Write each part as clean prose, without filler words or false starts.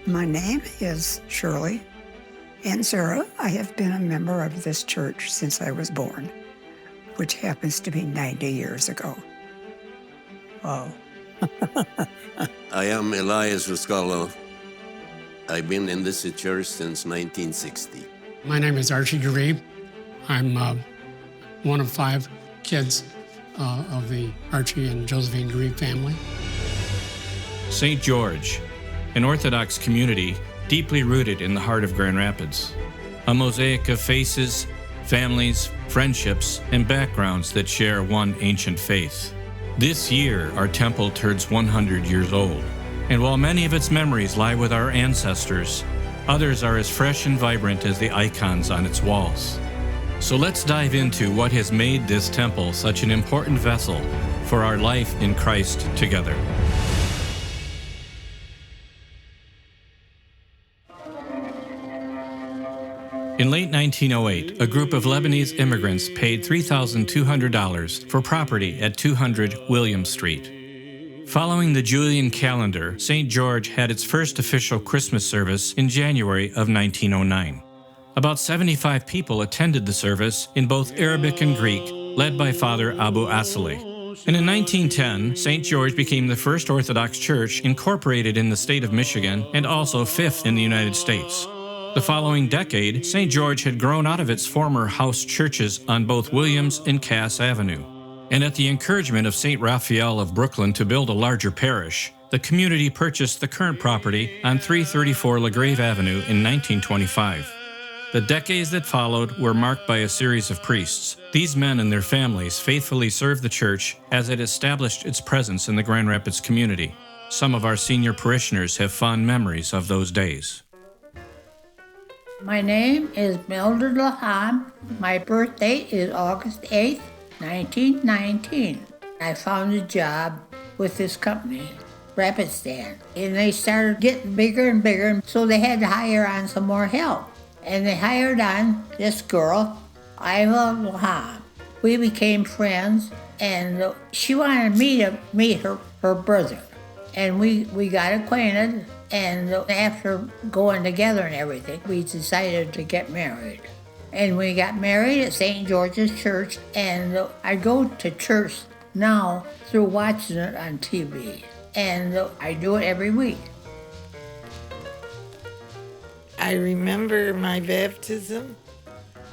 My name is Shirley and Sarah. I have been a member of this church since I was born, which happens to be 90 years ago. Wow. I am Elias Ruscalo. I've been in this church since 1960. My name is Archie LaGrave. I'm one of 5 kids of the Archie and Josephine LaGrave family. St. George, an Orthodox community deeply rooted in the heart of Grand Rapids. A mosaic of faces, families, friendships, and backgrounds that share one ancient faith. This year, our temple turns 100 years old, and while many of its memories lie with our ancestors, others are as fresh and vibrant as the icons on its walls. So let's dive into what has made this temple such an important vessel for our life in Christ together. In late 1908, a group of Lebanese immigrants paid $3,200 for property at 200 William Street. Following the Julian calendar, St. George had its first official Christmas service in January of 1909. About 75 people attended the service in both Arabic and Greek, led by Father Abu Asali. And in 1910, St. George became the first Orthodox church incorporated in the state of Michigan and also 5th in the United States. The following decade, St. George had grown out of its former house churches on both Williams and Cass Avenue. And at the encouragement of St. Raphael of Brooklyn to build a larger parish, the community purchased the current property on 334 LaGrave Avenue in 1925. The decades that followed were marked by a series of priests. These men and their families faithfully served the church as it established its presence in the Grand Rapids community. Some of our senior parishioners have fond memories of those days. My name is Mildred Lahan. My birthday is August 8th, 1919. I found a job with this company, Rapid Stand, and they started getting bigger and bigger, so they had to hire on some more help. And they hired on this girl, Iva Lahan. We became friends, and she wanted me to meet her brother. And we got acquainted. And after going together and everything, we decided to get married. And we got married at St. George's Church, and I go to church now through watching it on TV. And I do it every week. I remember my baptism.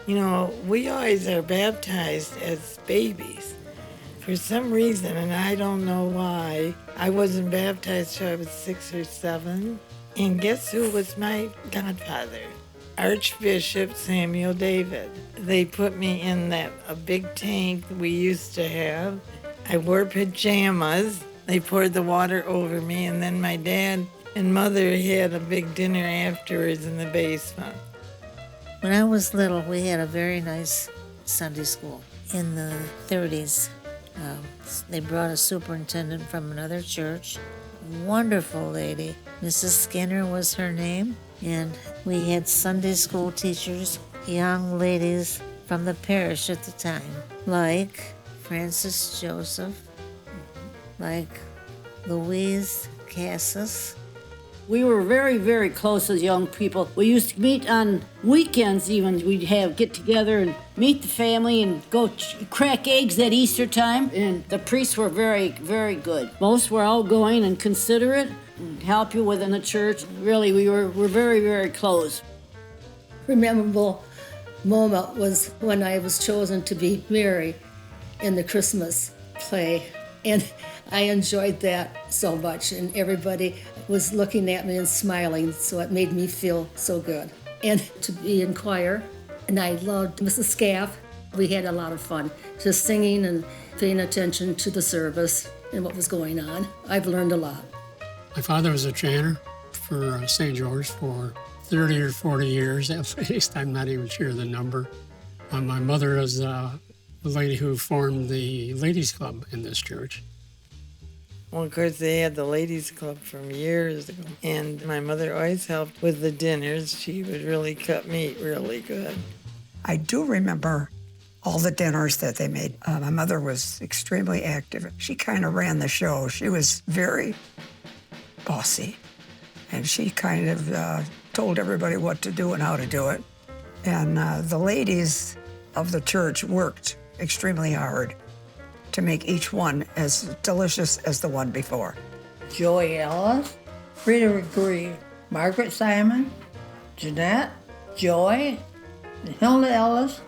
You know, we always are baptized as babies. For some reason, and I don't know why, I wasn't baptized till I was 6 or 7. And guess who was my godfather? Archbishop Samuel David. They put me in a big tank we used to have. I wore pajamas. They poured the water over me, and then my dad and mother had a big dinner afterwards in the basement. When I was little, we had a very nice Sunday school in the 30s. They brought a superintendent from another church, a wonderful lady. Mrs. Skinner was her name, and we had Sunday school teachers, young ladies from the parish at the time, like Frances Joseph, like Louise Cassis. We were very, very close as young people. We used to meet on weekends even. We'd get together and meet the family and go crack eggs at Easter time. And the priests were very, very good. Most were outgoing and considerate and help you within the church. Really, we're very, very close. A memorable moment was when I was chosen to be Mary in the Christmas play. And I enjoyed that so much, and everybody was looking at me and smiling, so it made me feel so good. And to be in choir, and I loved Mrs. Scaff. We had a lot of fun, just singing and paying attention to the service and what was going on. I've learned a lot. My father was a janitor for St. George for 30 or 40 years at least. I'm not even sure the number. My mother was the lady who formed the ladies' club in this church. Well, of course, they had the ladies' club from years ago. And my mother always helped with the dinners. She would really cut meat really good. I do remember all the dinners that they made. My mother was extremely active. She kind of ran the show. She was very bossy. and she kind of told everybody what to do and how to do it. And the ladies of the church worked extremely hard to make each one as delicious as the one before. Joy Ellis, Rita LaGrave, Margaret Simon, Jeanette, Joy, and Hilda Ellis.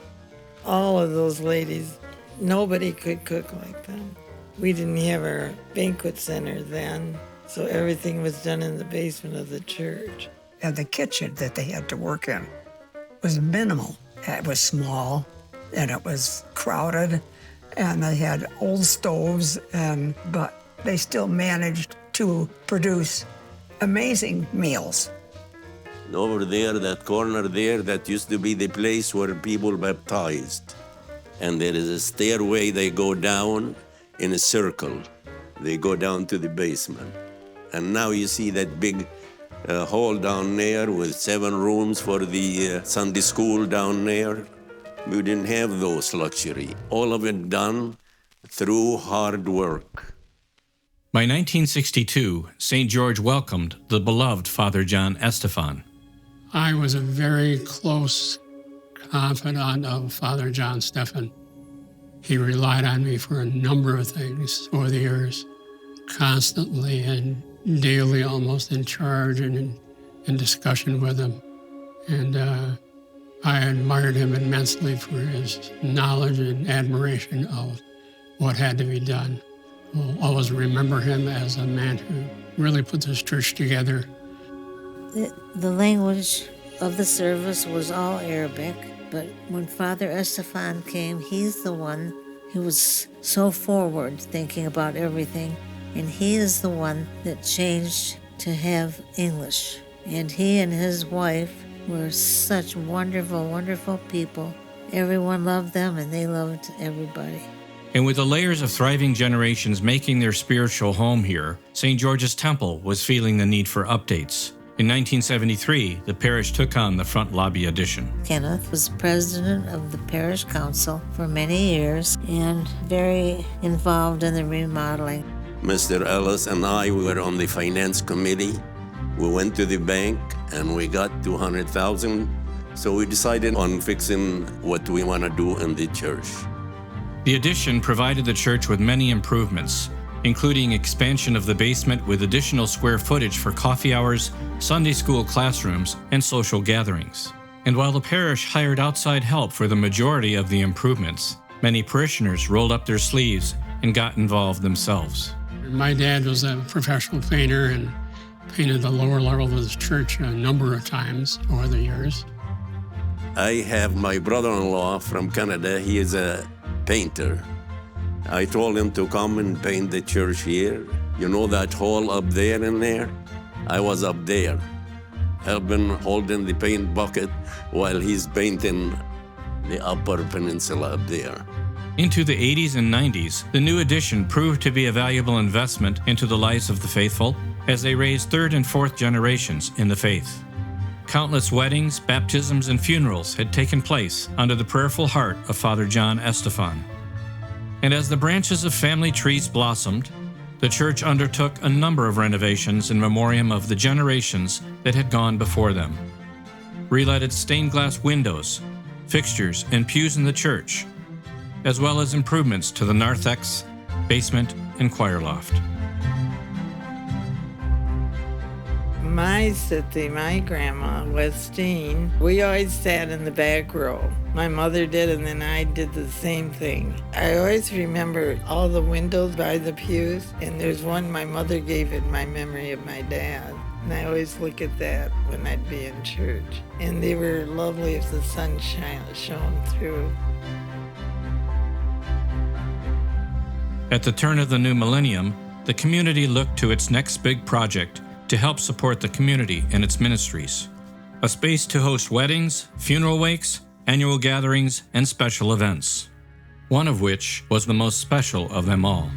All of those ladies, nobody could cook like them. We didn't have our banquet center then, so everything was done in the basement of the church. And the kitchen that they had to work in was minimal. It was small, and it was crowded, and they had old stoves, but they still managed to produce amazing meals. Over there, that corner there, that used to be the place where people baptized. And there is a stairway, they go down in a circle. They go down to the basement. And now you see that big hall down there with 7 rooms for the Sunday school down there. We didn't have those luxury. All of it done through hard work. By 1962, St. George welcomed the beloved Father John Estefan. I was a very close confidant of Father John Stephan. He relied on me for a number of things over the years, constantly and daily, almost in charge and in discussion with him. And I admired him immensely for his knowledge and admiration of what had to be done. I'll always remember him as a man who really put this church together. The language of the service was all Arabic, but when Father Estefan came, he's the one who was so forward thinking about everything, and he is the one that changed to have English. And he and his wife were such wonderful, wonderful people. Everyone loved them, and they loved everybody. And with the layers of thriving generations making their spiritual home here, St. George's Temple was feeling the need for updates. In 1973, the parish took on the front lobby addition. Kenneth was president of the parish council for many years and very involved in the remodeling. Mr. Ellis and I were on the finance committee. We went to the bank and we got $200,000. So we decided on fixing what we want to do in the church. The addition provided the church with many improvements, including expansion of the basement with additional square footage for coffee hours, Sunday school classrooms, and social gatherings. And while the parish hired outside help for the majority of the improvements, many parishioners rolled up their sleeves and got involved themselves. My dad was a professional painter and painted the lower level of his church a number of times over the years. I have my brother-in-law from Canada. He is a painter. I told him to come and paint the church here. You know that hall up there in there? I was up there, helping holding the paint bucket while he's painting the upper peninsula up there. Into the 80s and 90s, the new addition proved to be a valuable investment into the lives of the faithful as they raised 3rd and 4th generations in the faith. Countless weddings, baptisms, and funerals had taken place under the prayerful heart of Father John Estefan. And as the branches of family trees blossomed, the church undertook a number of renovations in memoriam of the generations that had gone before them. Relighted stained glass windows, fixtures, and pews in the church, as well as improvements to the narthex, basement, and choir loft. My city, my grandma, Westine, we always sat in the back row. My mother did, and then I did the same thing. I always remember all the windows by the pews, and there's one my mother gave in my memory of my dad. And I always look at that when I'd be in church. And they were lovely if the sun shone through. At the turn of the new millennium, the community looked to its next big project to help support the community and its ministries. A space to host weddings, funeral wakes, annual gatherings, and special events. One of which was the most special of them all.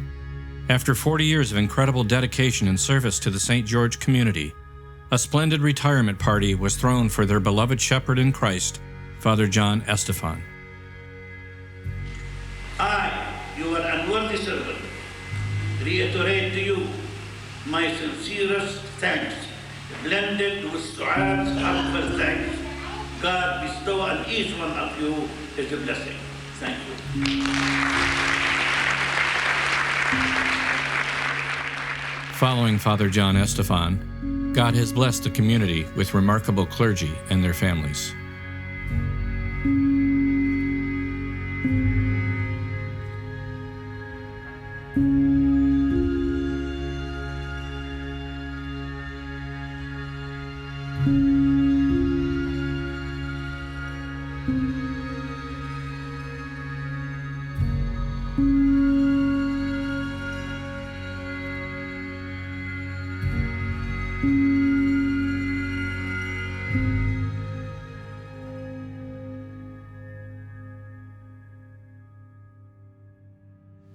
After 40 years of incredible dedication and service to the St. George community, a splendid retirement party was thrown for their beloved shepherd in Christ, Father John Estefan. I, your unworthy servant, reiterate to you my sincerest thanks blended with Suad's heartfelt thanks. God bestow on each one of you His blessing. Thank you. Following Father John Estefan, God has blessed the community with remarkable clergy and their families.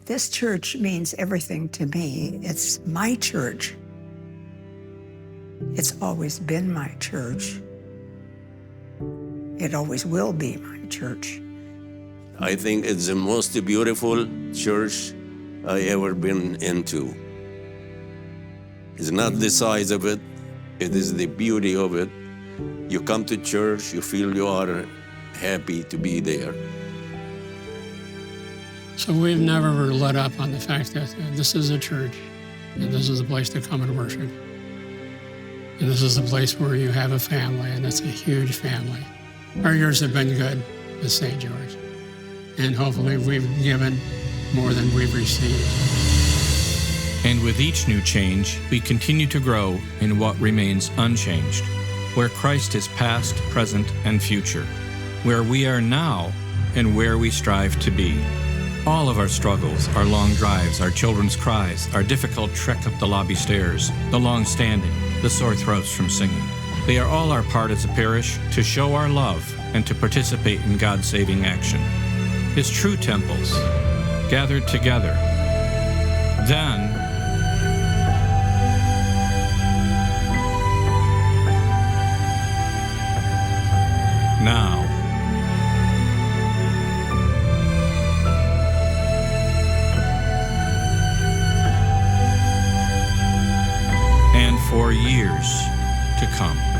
This church means everything to me. It's my church. It's always been my church. It always will be my church. I think it's the most beautiful church I ever been into. It's not the size of it, it is the beauty of it. You come to church, you feel you are happy to be there. So we've never let up on the fact that this is a church, and this is a place to come and worship. And this is a place where you have a family, and it's a huge family. Our years have been good at St. George, and hopefully we've given more than we've received. And with each new change, we continue to grow in what remains unchanged, where Christ is past, present, and future, where we are now and where we strive to be. All of our struggles, our long drives, our children's cries, our difficult trek up the lobby stairs, the long standing, the sore throats from singing, they are all our part as a parish to show our love and to participate in God's saving action. His true temples, gathered together. Then, now, and for years to come.